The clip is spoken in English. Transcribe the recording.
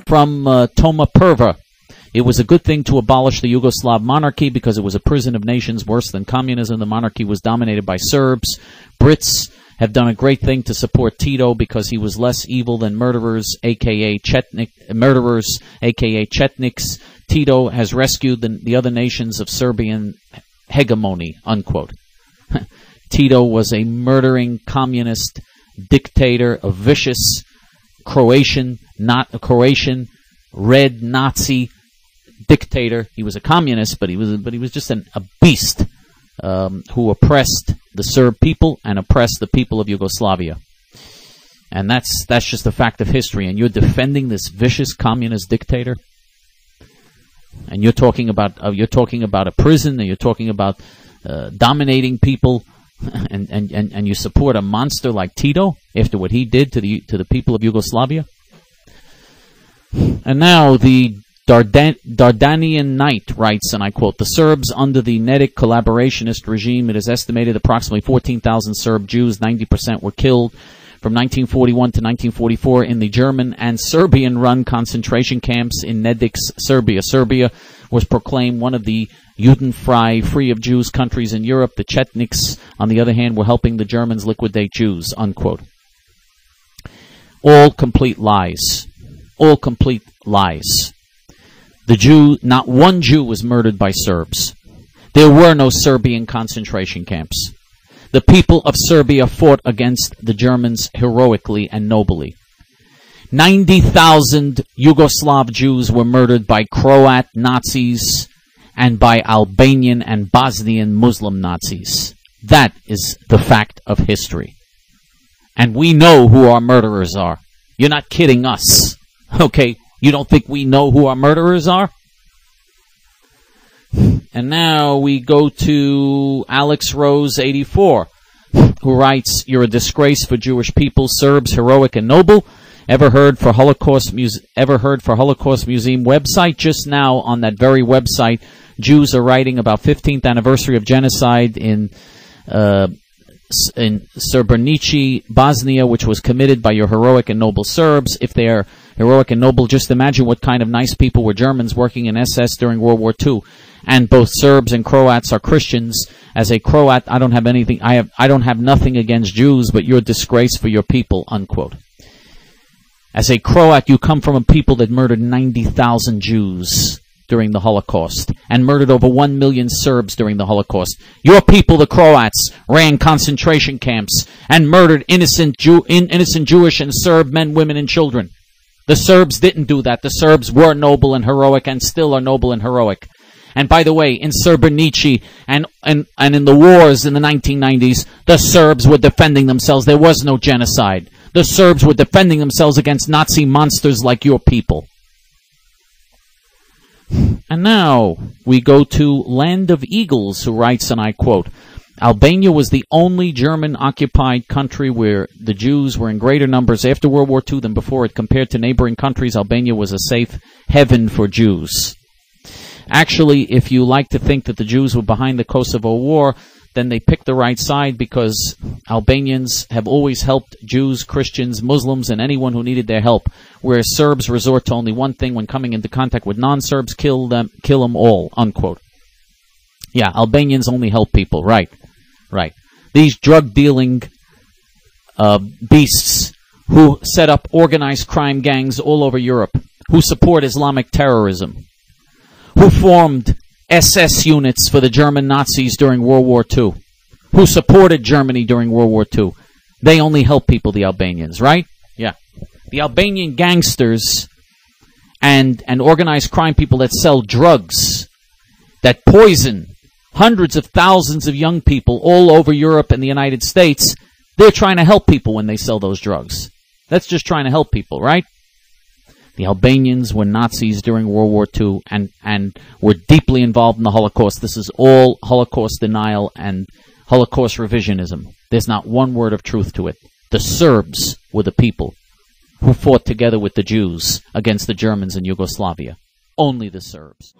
From Toma Perva. It was a good thing to abolish the Yugoslav monarchy because it was a prison of nations worse than communism. The monarchy was dominated by Serbs. Brits have done a great thing to support Tito because he was less evil than murderers, aka Chetniks. Tito has rescued the other nations of Serbian hegemony, unquote. Tito was a murdering communist dictator, a vicious Croatian red Nazi dictator. He was a communist, but he was just a beast who oppressed the Serb people and oppressed the people of Yugoslavia. And that's just a fact of history. And you're defending this vicious communist dictator, and you're talking about a prison, and you're talking about dominating people, and you support a monster like Tito after what he did to the people of Yugoslavia. And now the Dardanian Knight writes, and I quote, "The Serbs under the Nedic collaborationist regime, it is estimated approximately 14,000 Serb Jews, 90% were killed from 1941 to 1944 in the German and Serbian-run concentration camps in Nedic's Serbia. Serbia was proclaimed one of the Judenfrei, free of Jews countries in Europe. The Chetniks, on the other hand, were helping the Germans liquidate Jews," unquote. All complete lies. All complete lies. Not one Jew was murdered by Serbs. There were no Serbian concentration camps. The people of Serbia fought against the Germans heroically and nobly. 90,000 Yugoslav Jews were murdered by Croat Nazis and by Albanian and Bosnian Muslim Nazis. That is the fact of history. And we know who our murderers are. You're not kidding us. Okay, you don't think we know who our murderers are? And now we go to Alex Rose 84, who writes, "You're a disgrace for Jewish people, Serbs, heroic and noble. Ever heard for Holocaust Museum website? Just now on that very website, Jews are writing about 15th anniversary of genocide in Srebrenica, Bosnia, which was committed by your heroic and noble Serbs. If they are heroic and noble, just imagine what kind of nice people were Germans working in SS during World War II. And both Serbs and Croats are Christians. As a Croat, I don't have nothing against Jews, but you're a disgrace for your people," unquote. As a Croat, you come from a people that murdered 90,000 Jews during the Holocaust and murdered over 1 million Serbs during the Holocaust. Your people, the Croats, ran concentration camps and murdered innocent Jewish and Serb men, women, and children. The Serbs didn't do that. The Serbs were noble and heroic and still are noble and heroic. And by the way, in Srebrenica and in the wars in the 1990s, the Serbs were defending themselves. There was no genocide. The Serbs were defending themselves against Nazi monsters like your people. And now we go to Land of Eagles, who writes, and I quote, "Albania was the only German-occupied country where the Jews were in greater numbers after World War II than before it. Compared to neighboring countries, Albania was a safe haven for Jews." Actually, if you like to think that the Jews were behind the Kosovo War, then they picked the right side, because Albanians have always helped Jews, Christians, Muslims, and anyone who needed their help, whereas Serbs resort to only one thing when coming into contact with non-Serbs: kill them all, unquote. Yeah, Albanians only help people, right. These drug-dealing beasts who set up organized crime gangs all over Europe, who support Islamic terrorism, who formed SS units for the German Nazis during World War II, who supported Germany during World War II. They only help people, the Albanians, right? Yeah. The Albanian gangsters and organized crime people that sell drugs, that poison hundreds of thousands of young people all over Europe and the United States, they're trying to help people when they sell those drugs. That's just trying to help people, right? The Albanians were Nazis during World War II and were deeply involved in the Holocaust. This is all Holocaust denial and Holocaust revisionism. There's not one word of truth to it. The Serbs were the people who fought together with the Jews against the Germans in Yugoslavia. Only the Serbs.